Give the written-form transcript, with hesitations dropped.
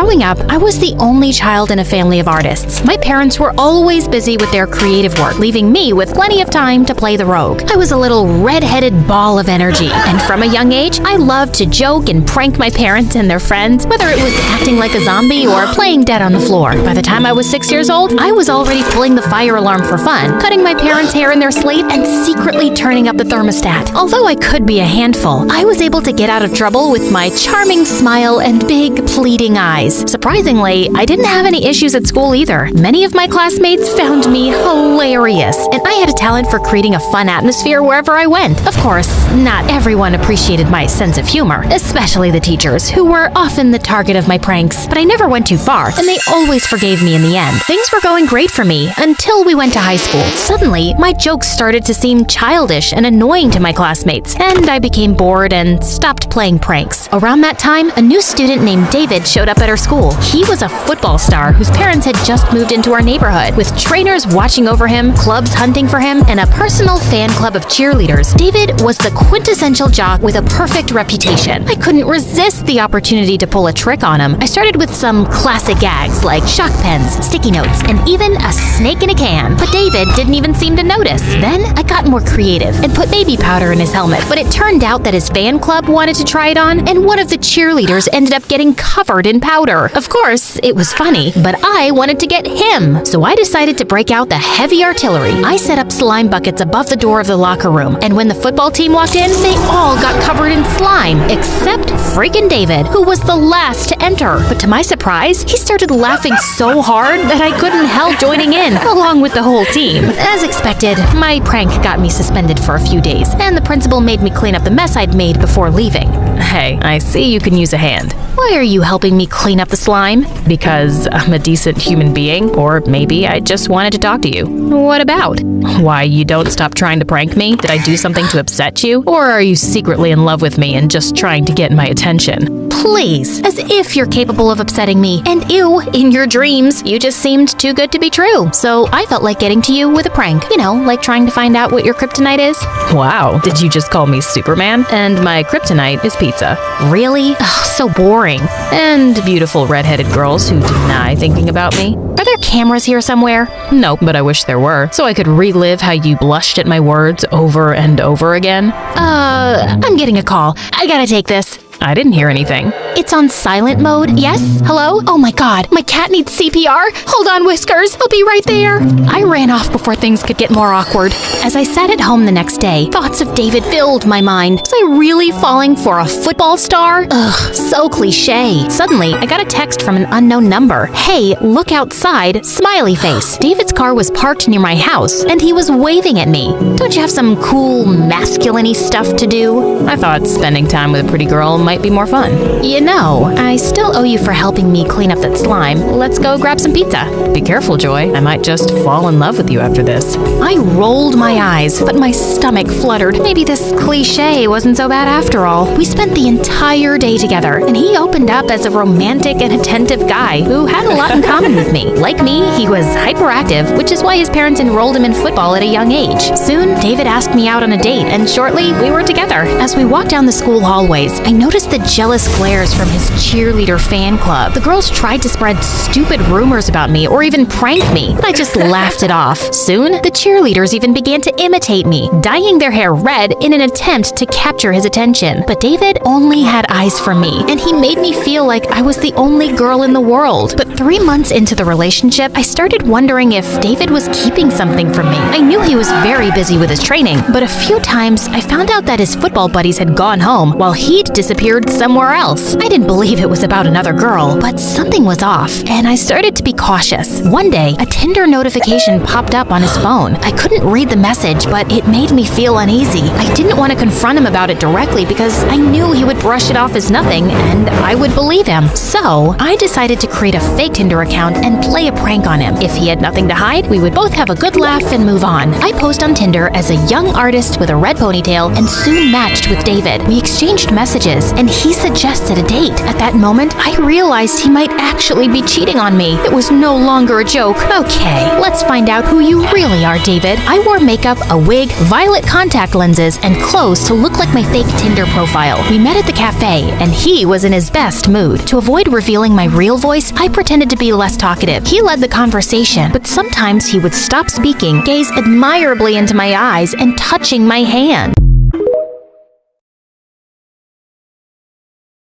Growing up, I was the only child in a family of artists. My parents were always busy with their creative work, leaving me with plenty of time to play the rogue. I was a little red-headed ball of energy, and from a young age, I loved to joke and prank my parents and their friends, whether it was acting like a zombie or playing dead on the floor. By the time I was 6 years old, I was already pulling the fire alarm for fun, cutting my parents' hair in their sleep, and secretly turning up the thermostat. Although I could be a handful, I was able to get out of trouble with my charming smile and big, pleading eyes. Surprisingly, I didn't have any issues at school either. Many of my classmates found me hilarious, and I had a talent for creating a fun atmosphere wherever I went. Of course, not everyone appreciated my sense of humor, especially the teachers, who were often the target of my pranks. But I never went too far, and they always forgave me in the end. Things were going great for me until we went to high school. Suddenly, my jokes started to seem childish and annoying to my classmates, and I became bored and stopped playing pranks. Around that time, a new student named David showed up at our school. He was a football star whose parents had just moved into our neighborhood. With trainers watching over him, clubs hunting for him, and a personal fan club of cheerleaders, David was the quintessential jock with a perfect reputation. I couldn't resist the opportunity to pull a trick on him. I started with some classic gags like shock pens, sticky notes, and even a snake in a can. But David didn't even seem to notice. Then I got more creative and put baby powder in his helmet. But it turned out that his fan club wanted to try it on, and one of the cheerleaders ended up getting covered in powder. Of course, it was funny, but I wanted to get him. So I decided to break out the heavy artillery. I set up slime buckets above the door of the locker room, and when the football team walked in, they all got covered in slime, except freaking David, who was the last to enter. But to my surprise, he started laughing so hard that I couldn't help joining in, along with the whole team. As expected, my prank got me suspended for a few days, and the principal made me clean up the mess I'd made before leaving. Hey, I see you can use a hand. Why are you helping me clean up the slime? Because I'm a decent human being, or maybe I just wanted to talk to you. What about? Why, you don't stop trying to prank me? Did I do something to upset you? Or are you secretly in love with me and just trying to get my attention? Please, as if you're capable of upsetting me. And ew, in your dreams, you just seemed too good to be true. So I felt like getting to you with a prank. You know, like trying to find out what your kryptonite is. Wow, did you just call me Superman? And my kryptonite is pizza. Really? Ugh, so boring. And beautiful redheaded girls who deny thinking about me. Are there cameras here somewhere? Nope, but I wish there were, so I could relive how you blushed at my words over and over again. I'm getting a call. I gotta take this. I didn't hear anything. It's on silent mode. Yes? Hello? Oh my god, my cat needs CPR. Hold on, Whiskers. I'll be right there. I ran off before things could get more awkward. As I sat at home the next day, thoughts of David filled my mind. Was I really falling for a football star? Ugh, so cliche. Suddenly, I got a text from an unknown number. Hey, look outside, smiley face. David's car was parked near my house, and he was waving at me. Don't you have some cool, masculine-y stuff to do? I thought spending time with a pretty girl might be more fun. You know, I still owe you for helping me clean up that slime. Let's go grab some pizza. Be careful, Joy. I might just fall in love with you after this. I rolled my eyes, but my stomach fluttered. Maybe this cliche wasn't so bad after all. We spent the entire day together, and he opened up as a romantic and attentive guy who had a lot in common with me. Like me, he was hyperactive, which is why his parents enrolled him in football at a young age. Soon, David asked me out on a date, and shortly, we were together. As we walked down the school hallways, I noticed the jealous glares from his cheerleader fan club. The girls tried to spread stupid rumors about me or even prank me, but I just laughed it off. Soon, the cheerleaders even began to imitate me, dyeing their hair red in an attempt to capture his attention. But David only had eyes for me, and he made me feel like I was the only girl in the world. But 3 months into the relationship, I started wondering if David was keeping something from me. I knew he was very busy with his training, but a few times I found out that his football buddies had gone home while he'd disappeared somewhere else. I didn't believe it was about another girl, but something was off, and I started to be cautious. One day, a Tinder notification popped up on his phone. I couldn't read the message, but it made me feel uneasy. I didn't want to confront him about it directly because I knew he would brush it off as nothing, and I would believe him. So, I decided to create a fake Tinder account and play a prank on him. If he had nothing to hide, we would both have a good laugh and move on. I posed on Tinder as a young artist with a red ponytail and soon matched with David. We exchanged messages, and he suggested a date. At that moment, I realized he might actually be cheating on me. It was no longer a joke. Okay, let's find out who you really are, David. I wore makeup, a wig, violet contact lenses, and clothes to look like my fake Tinder profile. We met at the cafe, and he was in his best mood. To avoid revealing my real voice, I pretended to be less talkative. He led the conversation, but sometimes he would stop speaking, gaze admirably into my eyes, and touching my hand.